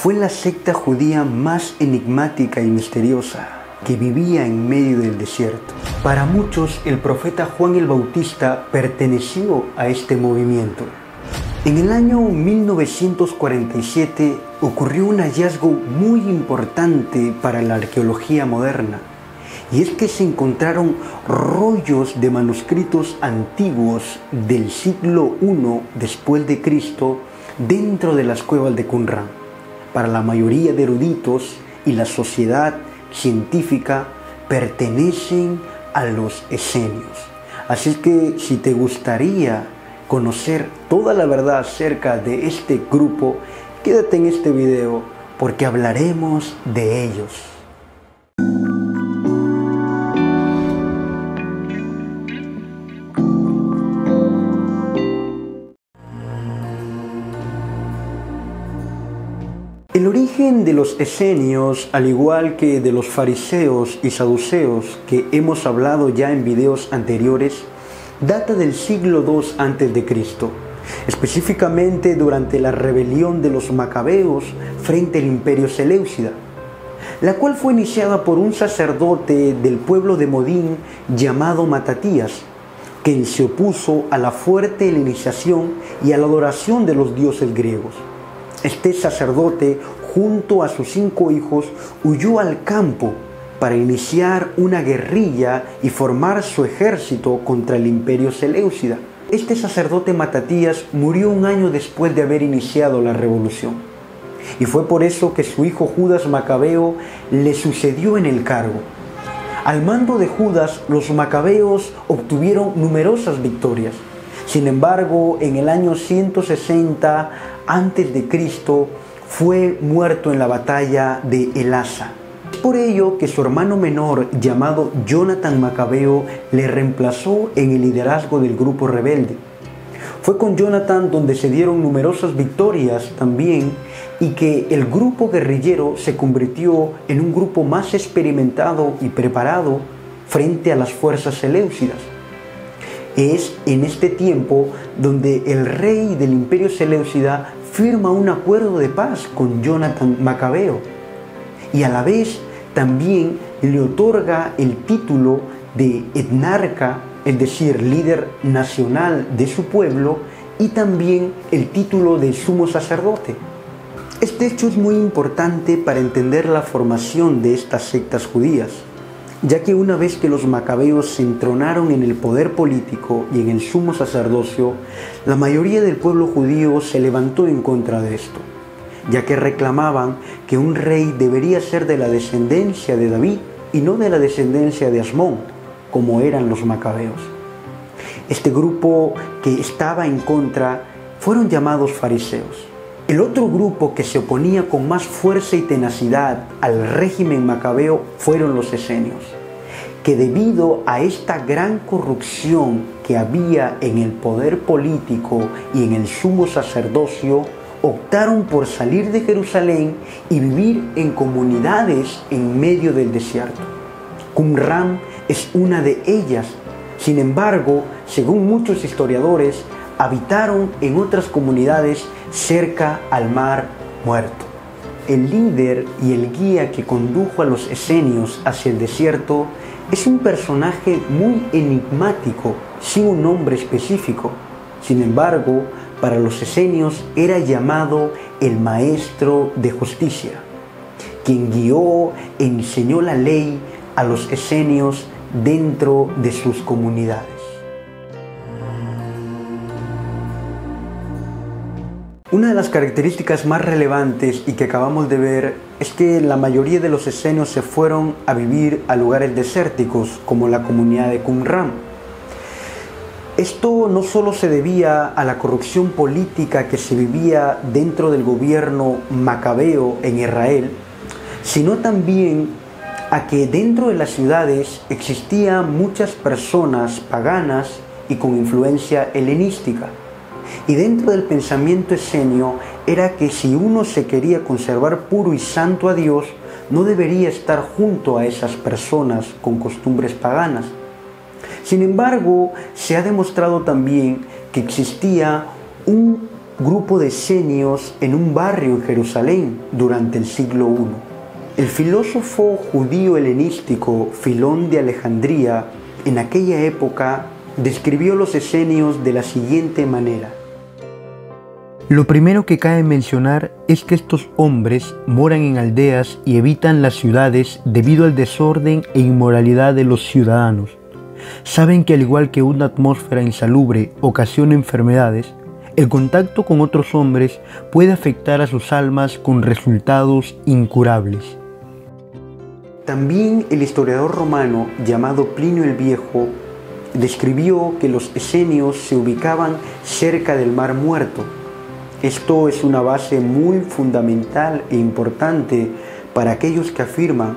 fue la secta judía más enigmática y misteriosa que vivía en medio del desierto. Para muchos, el profeta Juan el Bautista perteneció a este movimiento. En el año 1947 ocurrió un hallazgo muy importante para la arqueología moderna, y es que se encontraron rollos de manuscritos antiguos del siglo I después de Cristo dentro de las cuevas de Qumran. Para la mayoría de eruditos y la sociedad científica pertenecen a los esenios. Así que si te gustaría conocer toda la verdad acerca de este grupo, quédate en este video porque hablaremos de ellos. El origen de los esenios, al igual que de los fariseos y saduceos que hemos hablado ya en videos anteriores, data del siglo II a.C., específicamente durante la rebelión de los macabeos frente al imperio seleucida, la cual fue iniciada por un sacerdote del pueblo de Modín llamado Matatías, quien se opuso a la fuerte helenización y a la adoración de los dioses griegos. Este sacerdote, junto a sus 5 hijos, huyó al campo para iniciar una guerrilla y formar su ejército contra el imperio seleucida. Este sacerdote Matatías murió un año después de haber iniciado la revolución, y fue por eso que su hijo Judas Macabeo le sucedió en el cargo. Al mando de Judas, los macabeos obtuvieron numerosas victorias. Sin embargo, en el año 160 a.C. fue muerto en la batalla de Elasa. Es por ello que su hermano menor, llamado Jonatán Macabeo, le reemplazó en el liderazgo del grupo rebelde. Fue con Jonatán donde se dieron numerosas victorias también, y que el grupo guerrillero se convirtió en un grupo más experimentado y preparado frente a las fuerzas seleucidas. Es en este tiempo donde el rey del imperio seleucida firma un acuerdo de paz con Jonatán Macabeo, y a la vez también le otorga el título de etnarca, es decir, líder nacional de su pueblo, y también el título de sumo sacerdote. Este hecho es muy importante para entender la formación de estas sectas judías, ya que una vez que los macabeos se entronaron en el poder político y en el sumo sacerdocio, la mayoría del pueblo judío se levantó en contra de esto, ya que reclamaban que un rey debería ser de la descendencia de David y no de la descendencia de Asmón, como eran los macabeos. Este grupo que estaba en contra fueron llamados fariseos. El otro grupo que se oponía con más fuerza y tenacidad al régimen macabeo fueron los esenios, que debido a esta gran corrupción que había en el poder político y en el sumo sacerdocio, optaron por salir de Jerusalén y vivir en comunidades en medio del desierto. Qumran es una de ellas. Sin embargo, según muchos historiadores, habitaron en otras comunidades cerca al Mar Muerto. El líder y el guía que condujo a los esenios hacia el desierto es un personaje muy enigmático, sin un nombre específico. Sin embargo, para los esenios era llamado el maestro de justicia, quien guió e enseñó la ley a los esenios dentro de sus comunidades. Una de las características más relevantes y que acabamos de ver es que la mayoría de los esenios se fueron a vivir a lugares desérticos como la comunidad de Qumran. Esto no solo se debía a la corrupción política que se vivía dentro del gobierno macabeo en Israel, sino también a que dentro de las ciudades existían muchas personas paganas y con influencia helenística. Y dentro del pensamiento esenio era que si uno se quería conservar puro y santo a Dios, no debería estar junto a esas personas con costumbres paganas. Sin embargo, se ha demostrado también que existía un grupo de esenios en un barrio en Jerusalén durante el siglo I. El filósofo judío helenístico Filón de Alejandría en aquella época describió los esenios de la siguiente manera. Lo primero que cabe mencionar es que estos hombres moran en aldeas y evitan las ciudades debido al desorden e inmoralidad de los ciudadanos. Saben que al igual que una atmósfera insalubre ocasiona enfermedades, el contacto con otros hombres puede afectar a sus almas con resultados incurables. También el historiador romano llamado Plinio el Viejo describió que los esenios se ubicaban cerca del Mar Muerto. Esto es una base muy fundamental e importante para aquellos que afirman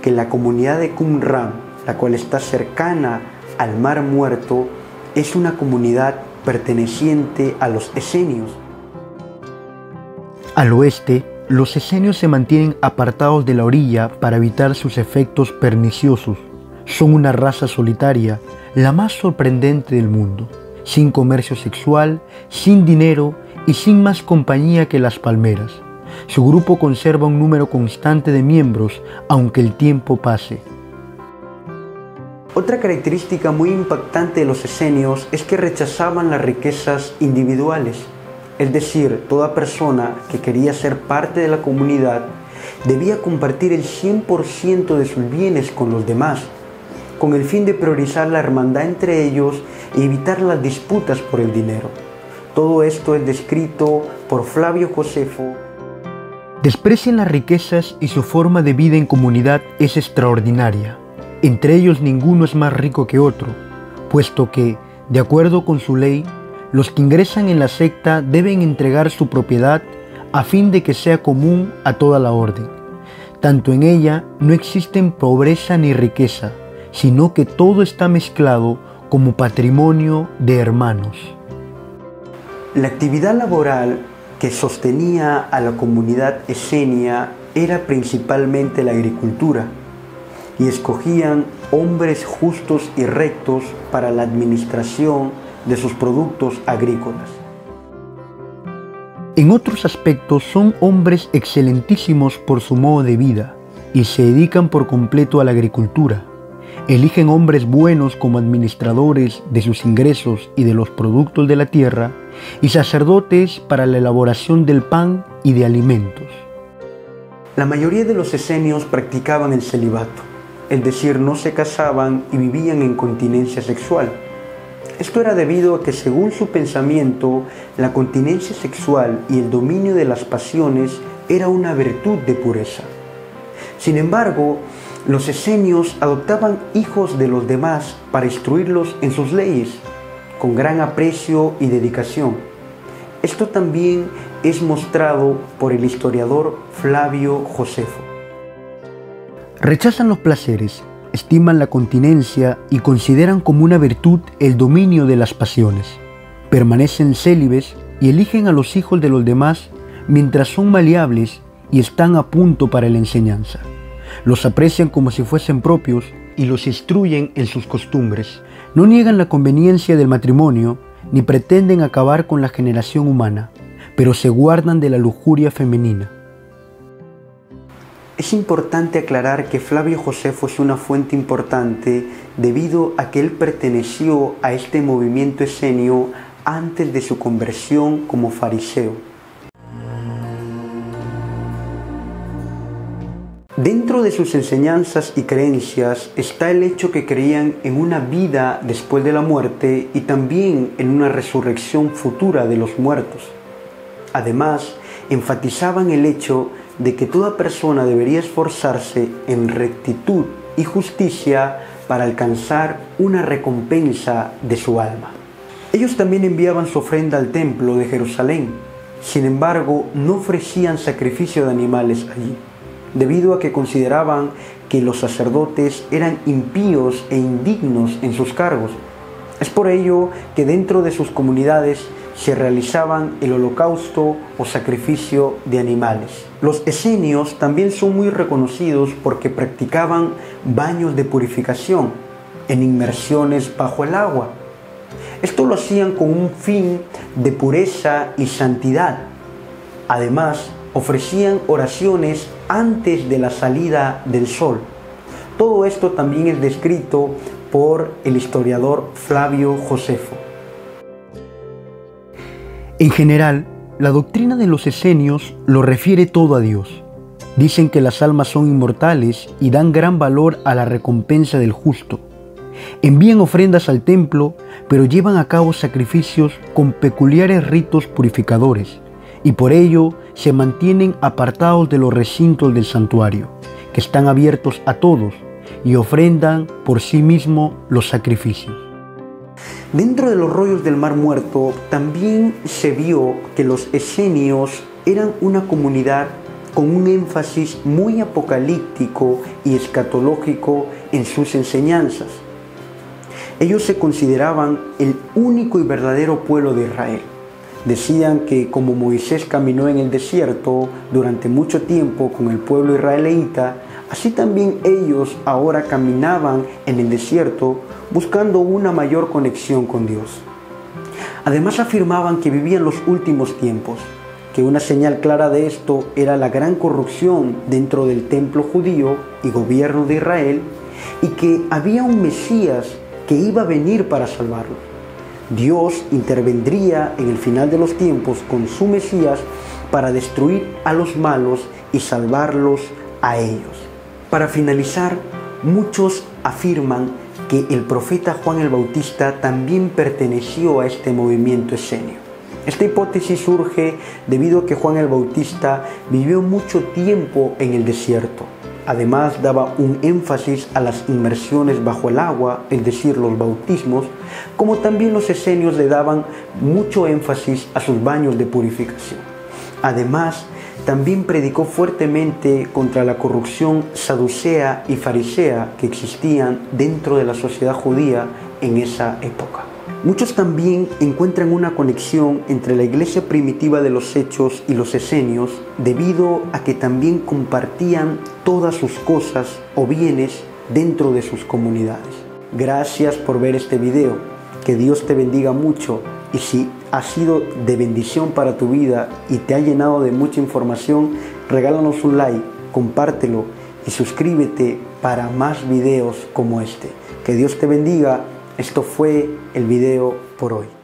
que la comunidad de Qumran, la cual está cercana al Mar Muerto, es una comunidad perteneciente a los esenios. Al oeste, los esenios se mantienen apartados de la orilla para evitar sus efectos perniciosos. Son una raza solitaria, la más sorprendente del mundo, sin comercio sexual, sin dinero y sin más compañía que las palmeras. Su grupo conserva un número constante de miembros, aunque el tiempo pase. Otra característica muy impactante de los esenios es que rechazaban las riquezas individuales. Es decir, toda persona que quería ser parte de la comunidad debía compartir el 100% de sus bienes con los demás, con el fin de priorizar la hermandad entre ellos y evitar las disputas por el dinero. Todo esto es descrito por Flavio Josefo. Desprecian las riquezas y su forma de vida en comunidad es extraordinaria. Entre ellos ninguno es más rico que otro, puesto que, de acuerdo con su ley, los que ingresan en la secta deben entregar su propiedad a fin de que sea común a toda la orden. Tanto en ella no existen pobreza ni riqueza, sino que todo está mezclado como patrimonio de hermanos. La actividad laboral que sostenía a la comunidad esenia era principalmente la agricultura, y escogían hombres justos y rectos para la administración de sus productos agrícolas. En otros aspectos son hombres excelentísimos por su modo de vida y se dedican por completo a la agricultura. Eligen hombres buenos como administradores de sus ingresos y de los productos de la tierra y sacerdotes para la elaboración del pan y de alimentos. La mayoría de los esenios practicaban el celibato, es decir, no se casaban y vivían en continencia sexual. Esto era debido a que, según su pensamiento, la continencia sexual y el dominio de las pasiones era una virtud de pureza. Sin embargo, los esenios adoptaban hijos de los demás para instruirlos en sus leyes, con gran aprecio y dedicación. Esto también es mostrado por el historiador Flavio Josefo. Rechazan los placeres, estiman la continencia y consideran como una virtud el dominio de las pasiones. Permanecen célibes y eligen a los hijos de los demás mientras son maleables y están a punto para la enseñanza. Los aprecian como si fuesen propios y los instruyen en sus costumbres. No niegan la conveniencia del matrimonio ni pretenden acabar con la generación humana, pero se guardan de la lujuria femenina. Es importante aclarar que Flavio Josefo es una fuente importante debido a que él perteneció a este movimiento esenio antes de su conversión como fariseo. Dentro de sus enseñanzas y creencias está el hecho que creían en una vida después de la muerte y también en una resurrección futura de los muertos. Además, enfatizaban el hecho de que toda persona debería esforzarse en rectitud y justicia para alcanzar una recompensa de su alma. Ellos también enviaban su ofrenda al templo de Jerusalén. Sin embargo, no ofrecían sacrificio de animales allí, debido a que consideraban que los sacerdotes eran impíos e indignos en sus cargos. Es por ello que dentro de sus comunidades se realizaban el holocausto o sacrificio de animales. Los esenios también son muy reconocidos porque practicaban baños de purificación en inmersiones bajo el agua. Esto lo hacían con un fin de pureza y santidad. Además, ofrecían oraciones antes de la salida del sol. Todo esto también es descrito por el historiador Flavio Josefo. En general, la doctrina de los esenios lo refiere todo a Dios. Dicen que las almas son inmortales y dan gran valor a la recompensa del justo. Envían ofrendas al templo, pero llevan a cabo sacrificios con peculiares ritos purificadores, y por ello se mantienen apartados de los recintos del santuario, que están abiertos a todos, y ofrendan por sí mismos los sacrificios. Dentro de los rollos del Mar Muerto también se vio que los esenios eran una comunidad con un énfasis muy apocalíptico y escatológico en sus enseñanzas. Ellos se consideraban el único y verdadero pueblo de Israel. Decían que como Moisés caminó en el desierto durante mucho tiempo con el pueblo israelita, así también ellos ahora caminaban en el desierto buscando una mayor conexión con Dios. Además afirmaban que vivían los últimos tiempos, que una señal clara de esto era la gran corrupción dentro del templo judío y gobierno de Israel, y que había un Mesías que iba a venir para salvarlos. Dios intervendría en el final de los tiempos con su Mesías para destruir a los malos y salvarlos a ellos. Para finalizar, muchos afirman que el profeta Juan el Bautista también perteneció a este movimiento esenio. Esta hipótesis surge debido a que Juan el Bautista vivió mucho tiempo en el desierto. Además, daba un énfasis a las inmersiones bajo el agua, es decir, los bautismos, como también los esenios le daban mucho énfasis a sus baños de purificación. Además, también predicó fuertemente contra la corrupción saducea y farisea que existían dentro de la sociedad judía en esa época. Muchos también encuentran una conexión entre la iglesia primitiva de los Hechos y los esenios debido a que también compartían todas sus cosas o bienes dentro de sus comunidades. Gracias por ver este video, que Dios te bendiga mucho, y si ha sido de bendición para tu vida y te ha llenado de mucha información, regálanos un like, compártelo y suscríbete para más videos como este. Que Dios te bendiga. Esto fue el video por hoy.